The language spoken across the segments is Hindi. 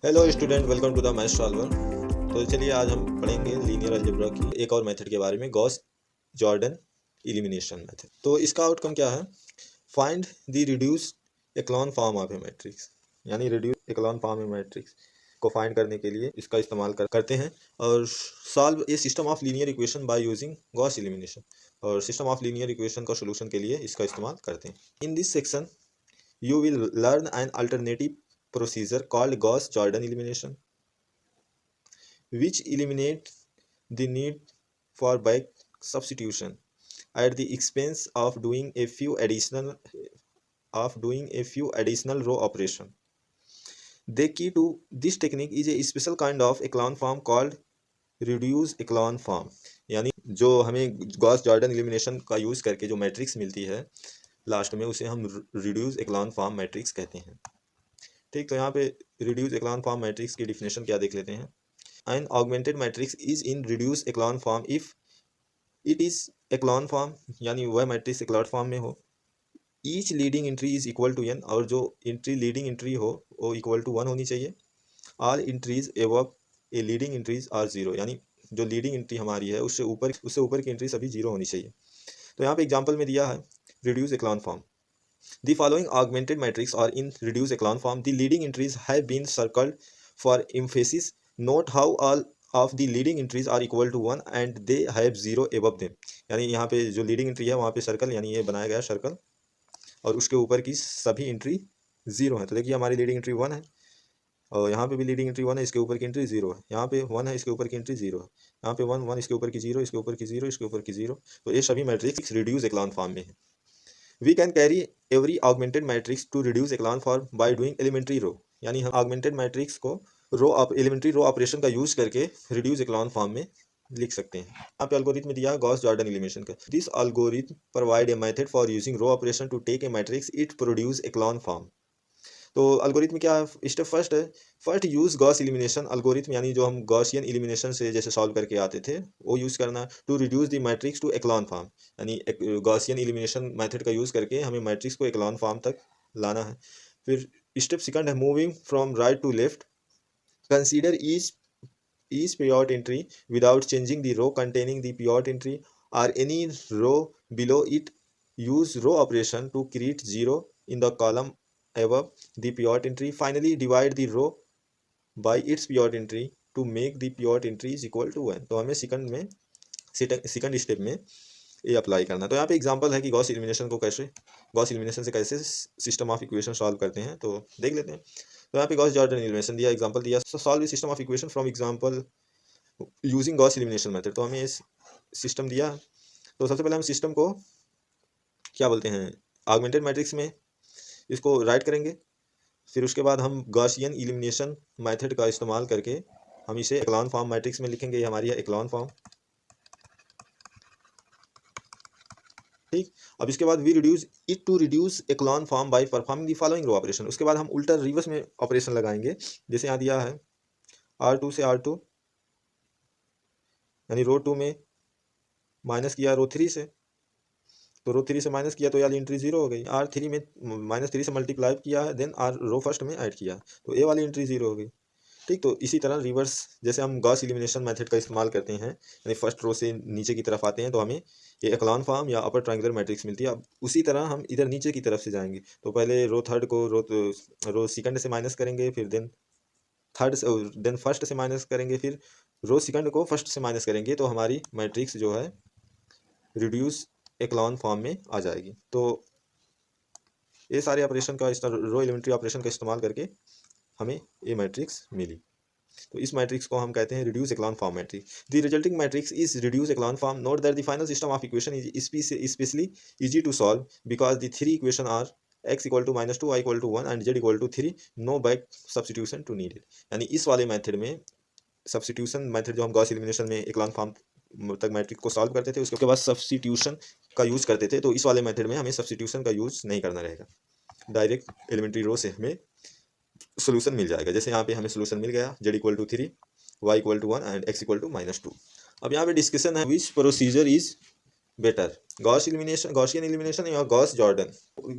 Hello student, welcome to the math solver. तो चलिए आज हम पढ़ेंगे लीनियर अलजेब्रा की एक और मेथड के बारे में, गॉस जॉर्डन एलिमिनेशन मेथड। तो इसका आउटकम क्या है? Find the reduce echelon form of a matrix, यानी reduce echelon form a matrix को फाइंड करने के लिए इसका इस्तेमाल करते हैं। और solve a system of linear equation by using Gauss elimination, और सिस्टम ऑफ लीनियर इक्वेशन का सोल्यूशन के लिए इसका इस्तेमाल करते हैं। In this section you will learn an alternative procedure called Gauss-Jordan elimination, which eliminates the need for back substitution at the expense of doing a few additional row operation. The key to this technique is a special kind of echelon form called reduce echelon form, यानी जो हमें गॉस जॉर्डन एलिमिनेशन का यूज़ करके जो मैट्रिक्स मिलती है लास्ट में, उसे हम रिड्यूस एक्लॉन फॉर्म मैट्रिक्स कहते हैं। ठीक, तो यहाँ पे रिड्यूस एक्लॉन फॉर्म मैट्रिक्स की डिफिनेशन क्या देख लेते हैं। An augmented matrix is in reduce echelon form if it is echelon form, यानी वह मैट्रिक्स एक्लॉन फॉर्म में हो। Each leading entry is equal to n, और जो लीडिंग एंट्री हो वो इक्वल टू 1 होनी चाहिए। All entries above a leading entries are 0, यानी जो लीडिंग एंट्री हमारी है उससे ऊपर की एंट्री सभी 0 होनी चाहिए। तो यहाँ पे एग्जाम्पल में दिया है reduce echelon form. The following augmented matrix are in reduced echelon form. The leading entries have been circled for emphasis. Note how all of the leading entries are equal to 1 and they have 0 above them. यानी यहाँ पे जो लीडिंग एंट्री है वहाँ पे सर्कल, यानी ये बनाया गया सर्कल, और उसके ऊपर की सभी एंट्री 0 है। तो देखिए हमारी लीडिंग एंट्री 1 है, और यहाँ पे भी लीडिंग एंट्री 1 है, इसके ऊपर की एंट्री 0 है। यहाँ पे 1 है, इसके ऊपर की एंट्री 0 है। यहाँ पे 1 1, इसके ऊपर की 0, इसके ऊपर की 0, इसके ऊपर की 0। तो ये सभी मैट्रिक्स रिड्यूस एक्लॉन फॉर्म में है। We can carry every augmented matrix to reduce echelon form by doing elementary row, यानी हम augmented matrix को elementary row ऑपरेशन का यूज करके reduce echelon form में लिख सकते हैं। यहाँ पे algorithm दिया है गॉस जॉर्डन एलिमिनेशन का। This algorithm provide a method for using row operation to take a matrix it produce echelon form। तो अल्गोरिथम क्या है? स्टेप फर्स्ट है, first use Gauss elimination algorithm, यानी जो हम गॉसियन एलिमिनेशन से जैसे सॉल्व करके आते थे वो यूज़ करना है। To reduce the matrix to echelon form, यानी गॉसियन एलिमिनेशन मेथड का यूज़ करके हमें मैट्रिक्स को एक्लॉन फॉर्म तक लाना है। फिर स्टेप सेकंड है moving from right to left, consider each pivot entry without changing the row containing the pivot entry और any row below it. use row operation to create 0 in the column above the pivot entry. Finally, divide the row by its pivot entry to make the pivot entry is equal to 1। तो हमें सेकंड स्टेप में ये अप्लाई करना है। तो यहाँ पे एग्जांपल है कि गॉस एलिमिनेशन से कैसे सिस्टम ऑफ इक्वेशन सॉल्व करते हैं, तो देख लेते हैं। तो यहाँ पे गॉस जॉर्डन एलिमिनेशन दिया, एग्जांपल दिया, solve the system of equation from example using Gauss elimination method. तो हमें सिस्टम दिया है। तो सबसे पहले हम सिस्टम को क्या बोलते हैं, ऑगमेंटेड मैट्रिक्स में इसको राइट करेंगे। फिर उसके बाद हम गॉसियन एलिमिनेशन मेथड का इस्तेमाल करके हम इसे एक्लॉन फॉर्म मैट्रिक्स में लिखेंगे। ये हमारी है एक्लॉन फॉर्म। ठीक, अब इसके बाद we reduce it to reduce echelon form by performing the following row operation. उसके बाद हम उल्टा रिवर्स में ऑपरेशन लगाएंगे। जैसे यहाँ दिया है R2 से R2, यानी रो 2 में माइनस किया रो 3 से, तो रो 3 से माइनस किया तो यानी एंट्री 0 हो गई। R3 में -3 से मल्टीप्लाई किया है, देन रो फर्स्ट में ऐड किया, तो ए वाली एंट्री 0 हो गई। ठीक, तो इसी तरह रिवर्स जैसे हम गॉस एलिमिनेशन मेथड का इस्तेमाल करते हैं, यानी फर्स्ट रो से नीचे की तरफ आते हैं तो हमें ये एक्लॉन फॉर्म या अपर ट्रायंगुलर मैट्रिक्स मिलती है। अब उसी तरह हम इधर नीचे की तरफ से जाएंगे, तो पहले रो थर्ड को रो सेकंड से माइनस करेंगे, फिर देन फर्स्ट से माइनस करेंगे, फिर रो सेकंड को फर्स्ट से माइनस करेंगे, तो हमारी मैट्रिक्स जो है रिड्यूस एक्लॉन फॉर्म में आ जाएगी। तो ये सारे ऑपरेशन का रो एलिमेंट्री ऑपरेशन का इस्तेमाल करके हमें ये मैट्रिक्स मिली। तो इस मैट्रिक्स को हम कहते हैं reduce echelon form matrix. The resulting matrix is reduce echelon form. Note that the final system of equation is specially easy to solve because the three equation are x equal to -2, y equal to 1 and z equal to 3। No back substitution to needed, यानी इस वाले मेथड में सब्सटीट्यूशन मेथड जो हम गॉस एलिमिनेशन में एक्लॉन फॉर्म तक मैट्रिक्स को सॉल्व करते थे उसके बाद सब्सटीट्यूशन का यूज़ करते थे, तो इस वाले मेथड में हमें सब्सटीट्यूशन का यूज़ नहीं करना रहेगा। डायरेक्ट एलिमेंट्री रो से हमें सोल्यूशन मिल जाएगा। जैसे यहाँ पे हमें सोल्यूशन मिल गया, z equal to 3, y equal to 1 and x equal to -2। अब यहाँ पे डिस्कशन है which procedure is better, Gaussian elimination या Gauss Jordan.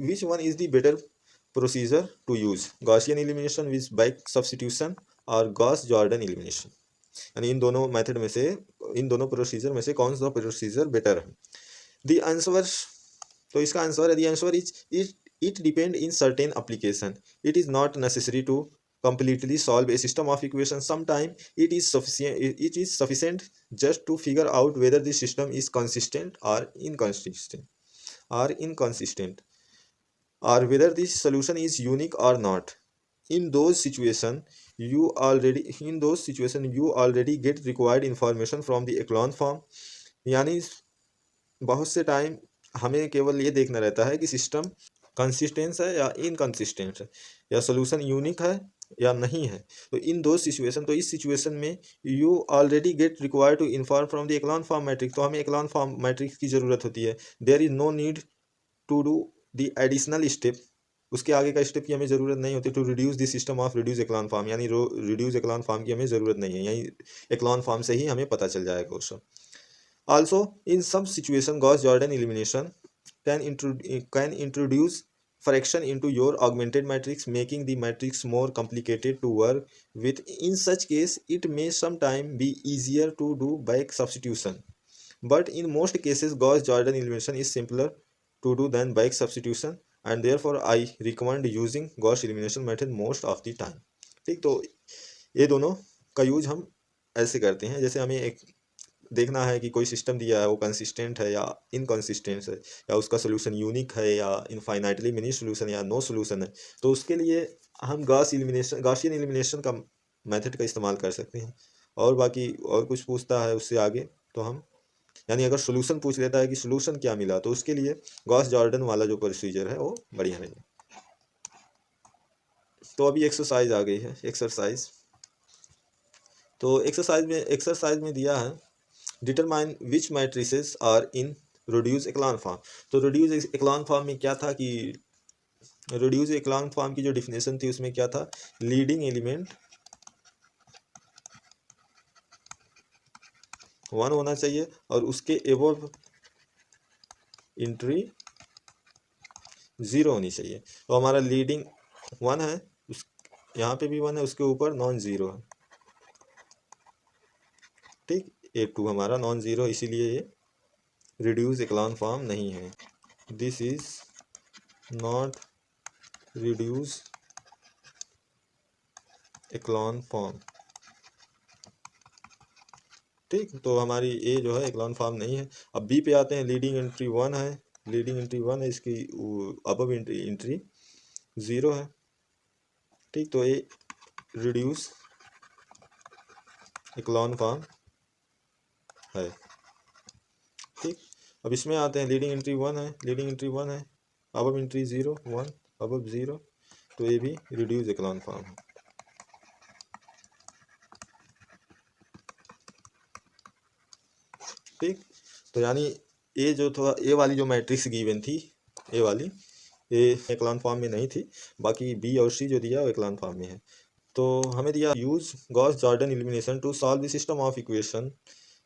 Which one is the better procedure to use, Gaussian elimination with back substitution और गॉस जॉर्डन एलिमिनेशन, यानी इन दोनों मेथड में से, इन दोनों प्रोसीजर में से कौन सा प्रोसीजर बेटर है। द आंसर, तो इसका आंसर है the answer is it depend in certain application, it is not necessary to completely solve a system of equations. Sometimes it is sufficient just to figure out whether the system is consistent or inconsistent or whether the solution is unique or not. In those situations you already get required information from the echelon form, यानी बहुत से टाइम हमें केवल ये देखना रहता है कि सिस्टम कंसिस्टेंस है या इनकंसिस्टेंट है, या सोल्यूशन यूनिक है या नहीं है। तो इन दो सिचुएशन, तो इस सिचुएशन में you already get required to inform from the echelon form matrix, तो हमें एक्लॉन फॉर्म मैट्रिक्स की ज़रूरत होती है। There is no need to do the additional step, उसके आगे का स्टेप की हमें ज़रूरत नहीं होती। To reduce the system of reduce echelon form, यानी रिड्यूस एक्लॉन फॉर्म की हमें ज़रूरत नहीं है, यही एक्लॉन फॉर्म से ही हमें पता चल जाएगा वो सब। Also, in some situation, Gauss-Jordan elimination can introduce fraction into your augmented matrix, making the matrix more complicated to work with. In such case, it may sometimes be easier to do back substitution. But in most cases, Gauss-Jordan elimination is simpler to do than back substitution, and therefore I recommend using Gauss elimination method most of the time. ठीक, तो ये दोनों का यूज हम ऐसे करते हैं, जैसे हमें एक देखना है कि कोई सिस्टम दिया है वो कंसिस्टेंट है या इनकंसिस्टेंट है, या उसका सोल्यूशन यूनिक है या इनफाइनाइटली मिनी सोल्यूशन या नो सोल्यूशन है। तो उसके लिए हम गॉसियन एलिमिनेशन का मेथड का इस्तेमाल कर सकते हैं। और बाकी और कुछ पूछता है उससे आगे तो हम, यानी अगर सोल्यूशन पूछ लेता है कि सोल्यूशन क्या मिला, तो उसके लिए गॉस जॉर्डन वाला जो प्रोसीजर है वो बढ़िया रहेगा। तो अभी एक्सरसाइज आ गई है, एक्सरसाइज। तो एक्सरसाइज में दिया है determine which matrices are in reduce echelon form. तो रिड्यूस एक्लॉन फॉर्म में क्या था कि रिड्यूस एक्लॉन फॉर्म की जो डिफिनेशन थी उसमें क्या था, लीडिंग एलिमेंट 1 होना चाहिए और उसके एबव एंट्री 0 होनी चाहिए। तो हमारा लीडिंग 1 है, उस यहाँ पे भी 1 है, उसके ऊपर नॉन ज़ीरो है। ठीक, A2 हमारा नॉन ज़ीरो, इसीलिए ये रिड्यूस एक्लॉन फॉर्म नहीं है। This is not reduce echelon form. ठीक, तो हमारी ए जो है एक्लॉन फॉर्म नहीं है। अब बी पे आते हैं, लीडिंग एंट्री 1 है, लीडिंग एंट्री 1 है, इसकी अबव एंट्री 0 है। ठीक, तो ये रिड्यूस एक्लॉन फॉर्म है। ठीक, अब इसमें आते हैं, लीडिंग एंट्री 1 है, लीडिंग एंट्री 1 है, अबव एंट्री 0 1 अबव 0, तो ये भी रिड्यूस एक्लॉन फॉर्म है। ठीक, तो यानी ए जो था, ए वाली जो मैट्रिक्स गिवन थी, ए वाली, ए एक्लॉन फॉर्म में नहीं थी, बाकी बी और सी जो दिया वो एक्लॉन फॉर्म में है। तो हमें दिया use Gauss Jordan elimination to solve the system of equation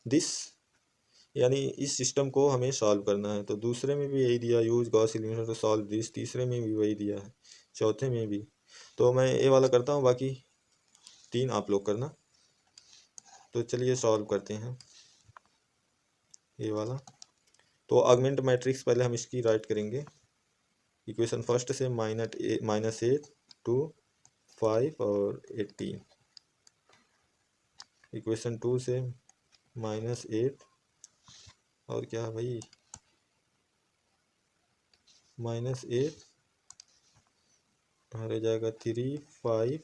this, यानी इस सिस्टम को हमें सॉल्व करना है। तो दूसरे में भी यही दिया, use Gauss elimination to solve this, तीसरे में भी वही दिया है, चौथे में भी। तो मैं ए वाला करता हूँ, बाकी 3 आप लोग करना। तो चलिए सॉल्व करते हैं ये वाला। तो ऑगमेंट मैट्रिक्स पहले हम इसकी राइट करेंगे, इक्वेशन फर्स्ट से -8 2 5 और 18, इक्वेशन 2 से -8 और क्या है भाई, -8 रह जाएगा 3 5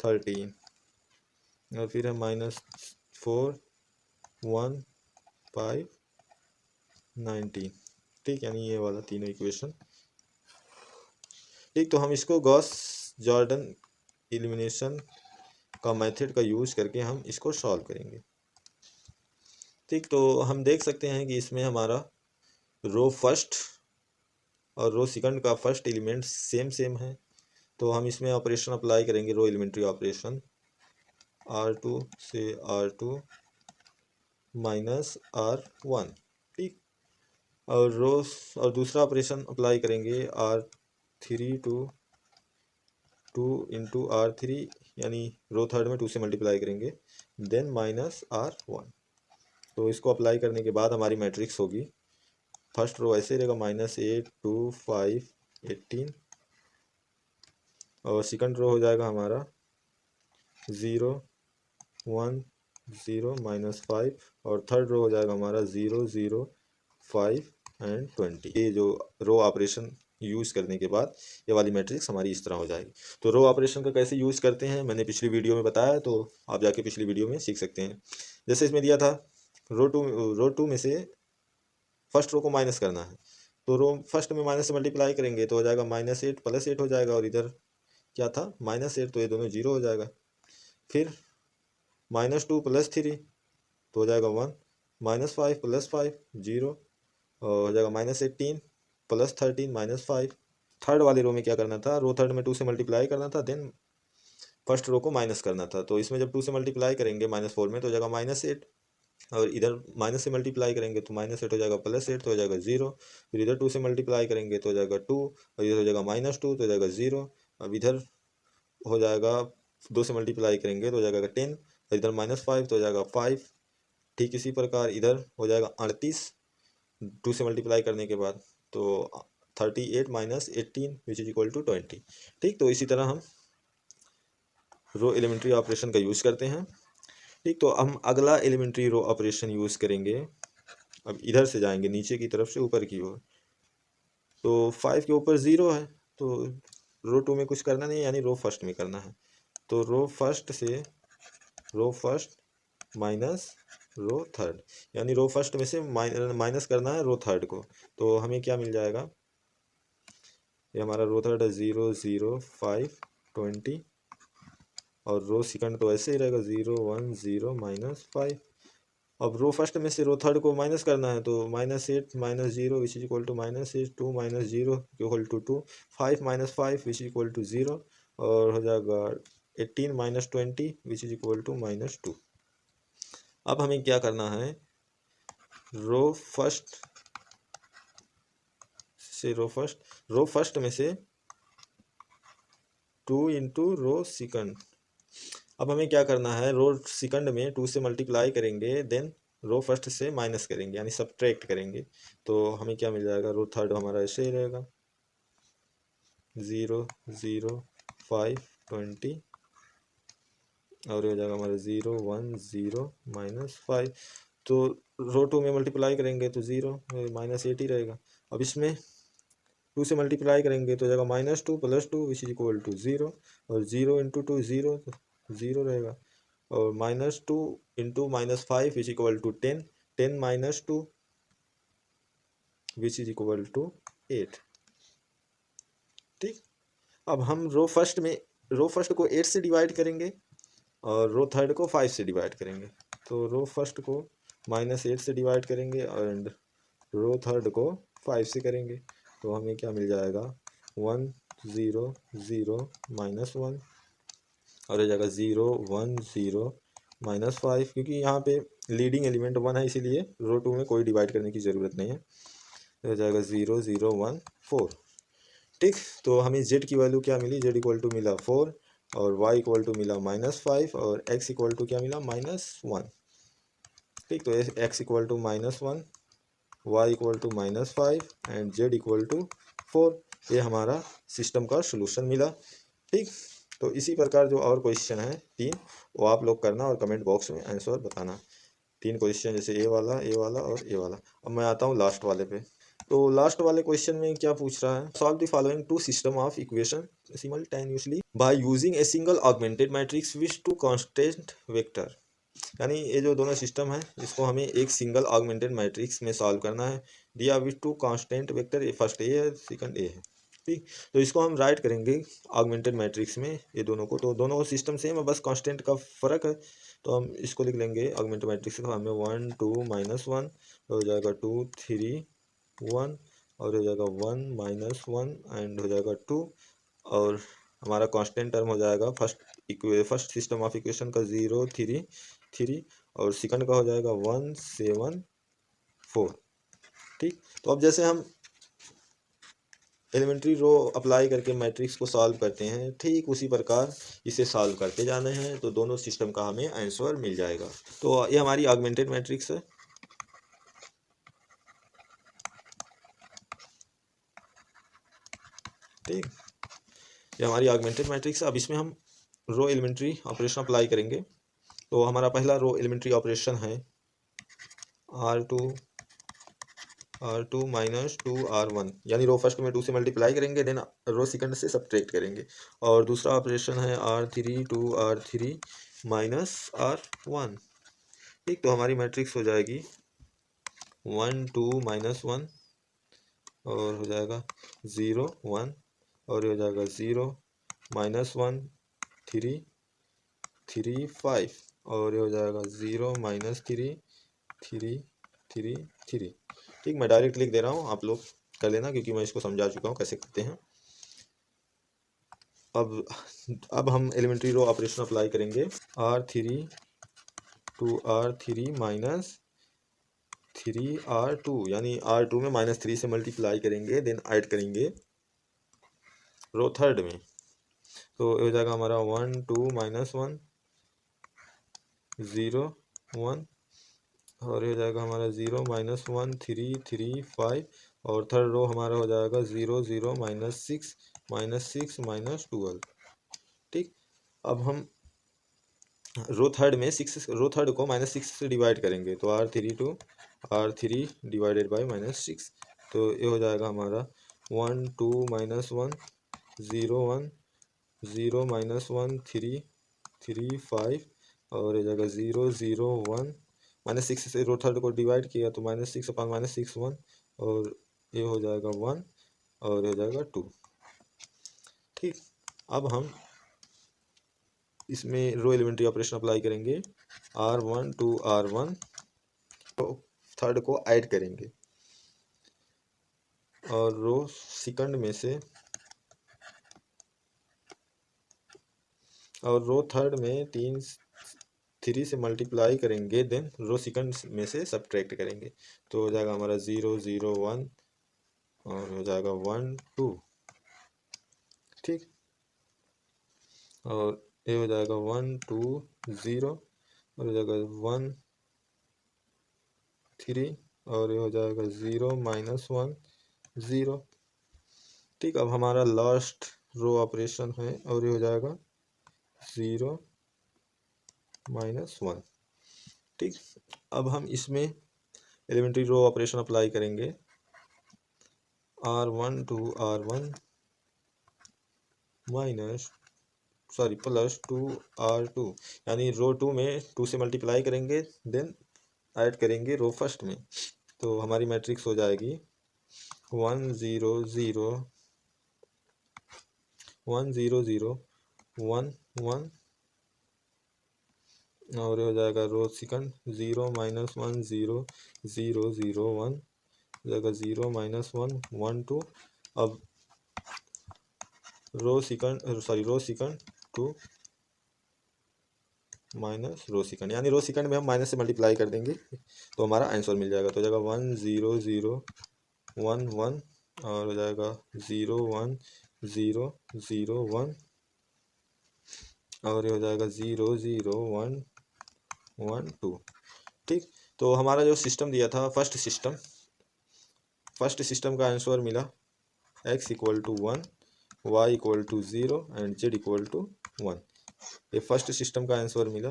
13, और फिर है -4 1 5 19। ठीक, यानी ये वाला तीनों इक्वेशन। ठीक, तो हम इसको गॉस जॉर्डन एलिमिनेशन का मेथड का यूज करके हम इसको सॉल्व करेंगे। ठीक, तो हम देख सकते हैं कि इसमें हमारा रो फर्स्ट और रो सेकंड का फर्स्ट एलिमेंट सेम है। तो हम इसमें ऑपरेशन अप्लाई करेंगे, रो एलिमेंट्री ऑपरेशन, R2 से R2 -R1। ठीक, और रो और दूसरा ऑपरेशन अप्लाई करेंगे R3 टू 2 × R3 यानी रो थर्ड में 2 से मल्टीप्लाई करेंगे, देन -R1। तो इसको अप्लाई करने के बाद हमारी मैट्रिक्स होगी, फर्स्ट रो ऐसे रहेगा -8 2 5 18, और सेकंड रो हो जाएगा हमारा 0 1 0 -5, और थर्ड रो हो जाएगा हमारा 0 0 5 एंड 20। ये जो रो ऑपरेशन यूज़ करने के बाद ये वाली मैट्रिक्स हमारी इस तरह हो जाएगी। तो रो ऑपरेशन का कैसे यूज़ करते हैं मैंने पिछली वीडियो में बताया, तो आप जाके पिछली वीडियो में सीख सकते हैं। जैसे इसमें दिया था रो टू में से फर्स्ट रो को माइनस करना है, तो रो फर्स्ट में माइनस से मल्टीप्लाई करेंगे तो हो जाएगा -8 + 8 हो जाएगा, और इधर क्या था -8, तो ये दोनों जीरो हो जाएगा। फिर -2 + 3 तो हो जाएगा 1, -5 + 5 0, और हो जाएगा -18 + 13 -5। थर्ड वाली रो में क्या करना था, रो थर्ड में 2 से मल्टीप्लाई करना था, देन फर्स्ट रो को माइनस करना था। तो इसमें जब 2 से मल्टीप्लाई करेंगे -4 में तो हो जाएगा -8, और इधर माइनस से मल्टीप्लाई करेंगे तो -8 हो जाएगा +8 तो हो जाएगा 0। फिर इधर 2 से मल्टीप्लाई करेंगे तो हो जाएगा 2, और इधर हो जाएगा -2 तो हो जाएगा 0। अब इधर हो जाएगा 2 से मल्टीप्लाई करेंगे तो हो जाएगा 10, और इधर -5 तो हो जाएगा 5। ठीक इसी प्रकार इधर हो जाएगा 38 2 से मल्टीप्लाई करने के बाद, तो 38 - 18 विच इज इक्वल टू 20। ठीक, तो इसी तरह हम रो एलिमेंट्री ऑपरेशन का यूज़ करते हैं। ठीक, तो हम अगला एलिमेंट्री रो ऑपरेशन यूज़ करेंगे। अब इधर से जाएंगे नीचे की तरफ से ऊपर की ओर, तो 5 के ऊपर 0 है, तो रो टू में कुछ करना नहीं है, यानी रो फर्स्ट में करना है। तो row first minus rho third, यानी रो फर्स्ट में से माइनस करना है रो थर्ड को। तो हमें क्या मिल जाएगा, ये हमारा रो थर्ड है 0 0 5 20, और रो सेकंड तो ऐसे ही रहेगा 0 1 0 -5। अब रो फर्स्ट में से रो थर्ड को माइनस करना है, तो -8 -0 which is equal to -8, 2 -0 equal to 2, 5 -5 which is equal to 0, और हो जाएगा 18 -20 विच इज इक्वल टू -2। अब हमें क्या करना है, रो फर्स्ट में से 2 × रो सेकंड। अब हमें क्या करना है, रो सेकंड में 2 से मल्टीप्लाई करेंगे, देन रो फर्स्ट से माइनस करेंगे, यानी सब्ट्रैक्ट करेंगे। तो हमें क्या मिल जाएगा, रो थर्ड हमारा ऐसे ही रहेगा 0 0 5 20, और हो जाएगा हमारा 0 1 0 -5। तो रो टू में मल्टीप्लाई करेंगे तो 0 -8 ही रहेगा। अब इसमें 2 से मल्टीप्लाई करेंगे तो हो जाएगा -2 + 2 विच इज इक्वल टू 0, और 0 × 2 0 तो 0 रहेगा, और -2 × -5 which equal to 10, 10 - 2 which is equal to 8। ठीक, अब हम रो फर्स्ट को 8 से डिवाइड करेंगे, और रो थर्ड को 5 से डिवाइड करेंगे। तो रो फर्स्ट को -8 से डिवाइड करेंगे, एंड रो थर्ड को 5 से करेंगे। तो हमें क्या मिल जाएगा, 1 0 0 -1, और हो जाएगा 0 1 0 -5, क्योंकि यहाँ पे लीडिंग एलिमेंट 1 है, इसीलिए रो टू में कोई डिवाइड करने की ज़रूरत नहीं है। हो जाएगा 0 0 1 4। ठीक, तो हमें z की वैल्यू क्या मिली, z इक्वल टू मिला 4, और y इक्वल टू मिला -5, और x इक्वल टू क्या मिला -1। ठीक, तो x equal to -1, y equal to -5 and z equal to 4। ये हमारा सिस्टम का सलूशन मिला। ठीक, तो इसी प्रकार जो और क्वेश्चन है 3, वो आप लोग करना और कमेंट बॉक्स में आंसर बताना। 3 क्वेश्चन, जैसे ए वाला और ए वाला। अब मैं आता हूँ लास्ट वाले पे। तो लास्ट वाले क्वेश्चन में क्या पूछ रहा है, solve the following 2 system of equation simultaneously by using a single augmented matrix with 2 constant vector. यानी ये जो दोनों सिस्टम है, इसको हमें एक सिंगल ऑगमेंटेड मैट्रिक्स में सॉल्व करना है, दिया with 2 constant vector, first A है सेकंड ए है। ठीक, तो इसको हम राइट करेंगे ऑगमेंटेड मैट्रिक्स में ये दोनों को। तो दोनों सिस्टम सेम है, बस कांस्टेंट का फ़र्क है। तो हम इसको लिख लेंगे ऑगमेंटेड मैट्रिक्स का, हमें 1 2 -1, हो जाएगा 2 3 1, और हो जाएगा 1 -1 एंड हो जाएगा 2, और हमारा कांस्टेंट टर्म हो जाएगा फर्स्ट सिस्टम ऑफ इक्वेशन का 0 3 3, और सेकंड का हो जाएगा 1 7 4। ठीक, तो अब जैसे हम एलिमेंट्री रो अप्लाई करके मैट्रिक्स को सॉल्व करते हैं, ठीक उसी प्रकार इसे सॉल्व करते जाना है, तो दोनों सिस्टम का हमें आंसर मिल जाएगा। तो ये हमारी ऑगमेंटेड मैट्रिक्स है। ठीक, ये हमारी ऑगमेंटेड मैट्रिक्स है। अब इसमें हम रो एलिमेंट्री ऑपरेशन अप्लाई करेंगे। तो हमारा पहला रो एलिमेंट्री ऑपरेशन है R2 माइनस 2R1, यानी रो फर्स्ट में 2 से मल्टीप्लाई करेंगे, देन रो सेकंड से सब्ट्रैक्ट करेंगे। और दूसरा ऑपरेशन है R3 माइनस R1। ठीक, तो हमारी मैट्रिक्स हो जाएगी 1 2 माइनस 1, और हो जाएगा 0 1, और हो जाएगा 0 माइनस 1 3 3 5, और हो जाएगा 0 माइनस 3 3 3 3। ठीक, मैं डायरेक्ट लिख दे रहा हूँ, आप लोग कर लेना, क्योंकि मैं इसको समझा चुका हूँ कैसे करते हैं। अब हम एलिमेंट्री रो ऑपरेशन अप्लाई करेंगे। R3 2R3 माइनस 3R2, यानी R2 में -3 से मल्टीप्लाई करेंगे, देन ऐड करेंगे रो थर्ड में। तो हो जाएगा हमारा 1 2 माइनस 1 0 1, और हो जाएगा हमारा 0 माइनस 1 3 3 5, और थर्ड रो हमारा हो जाएगा 0 0 माइनस 6 माइनस 12। ठीक, अब हम रो थर्ड में रो थर्ड को -6 से डिवाइड करेंगे, तो R3 डिवाइडेड बाई -6, तो ये हो जाएगा हमारा 1 2 माइनस 1 0 1 0 माइनस 1 3 3 5, और हो जाएगा 0 0 1, -6 से रो थर्ड को डिवाइड किया तो -6 अपॉन -6 1, और ये हो जाएगा 1, और हो जाएगा 2। ठीक, अब हम इसमें रो एलिमेंट्री ऑपरेशन अप्लाई करेंगे। R1 टू R1 तो थर्ड को ऐड करेंगे, और रो सेकंड में से, और रो थर्ड में 3 से मल्टीप्लाई करेंगे, देन रो सेकंड में से सब्ट्रैक्ट करेंगे, तो हो जाएगा हमारा 0 0 1, और हो जाएगा 1 2। ठीक, और ये हो जाएगा 1 2 0, और हो जाएगा 1 3, और ये हो जाएगा 0 माइनस 1 0। ठीक, अब हमारा लास्ट रो ऑपरेशन है, और ये हो जाएगा 0 माइनस 1। ठीक, अब हम इसमें एलिमेंट्री रो ऑपरेशन अप्लाई करेंगे। R1 to R1 plus 2R2, यानी रो 2 में 2 से मल्टीप्लाई करेंगे, देन ऐड करेंगे रो फर्स्ट में, तो हमारी मैट्रिक्स हो जाएगी 1 0 0 1 0 0 1 1, और हो जाएगा रो सेकंड 0 माइनस 1 0 0 0 1, हो जाएगा 0 माइनस 1 1 2। अब row second to minus row second, यानी रो सेकंड में हम माइनस से मल्टीप्लाई कर देंगे, तो हमारा आंसर मिल जाएगा। तो हो जाएगा 1 0 0 1 1, और हो जाएगा 0 1 0 0 1, और ये हो जाएगा 0 0 1 1 2। ठीक, तो हमारा जो सिस्टम दिया था फर्स्ट सिस्टम का आंसर मिला x equal to 1 y equal to 0 and z equal to 1। ये फर्स्ट सिस्टम का आंसर मिला।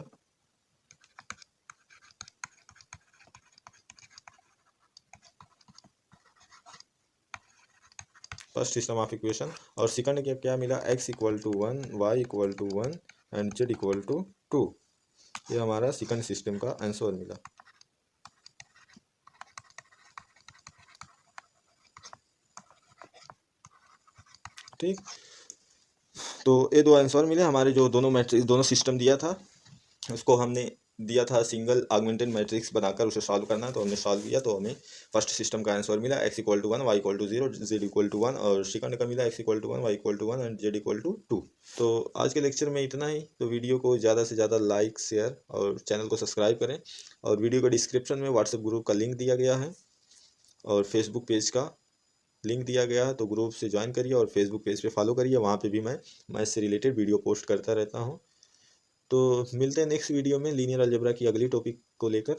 First system of equation. और सेकंड के क्या मिला, x equal to 1 y equal to 1 and z equal to 2। ये हमारा सेकंड सिस्टम का आंसर मिला। ठीक, तो ये दो आंसर मिले हमारे। जो दोनों मैट्रिक्स दोनों सिस्टम दिया था, उसको हमने दिया था सिंगल ऑगमेंटेड मैट्रिक्स बनाकर उसे सॉल्व करना, तो हमने सॉल्व किया, तो हमें फर्स्ट सिस्टम का आंसर मिला x equal to 1 y equal to 0 z equal to 1, और सेकंड का मिला x equal to 1 y equal to 1 and z equal to 2। तो आज के लेक्चर में इतना ही। तो वीडियो को ज़्यादा से ज़्यादा लाइक शेयर और चैनल को सब्सक्राइब करें, और वीडियो के डिस्क्रिप्शन में व्हाट्सएप ग्रुप का लिंक दिया गया है, और फेसबुक पेज का लिंक दिया गया है, तो ग्रुप से ज्वाइन करिए और फेसबुक पेज पे फॉलो करिए, वहाँ पे भी मैं मैथ से रिलेटेड वीडियो पोस्ट करता रहता हूँ। तो मिलते हैं नेक्स्ट वीडियो में लीनियर अलजेब्रा की अगली टॉपिक को लेकर।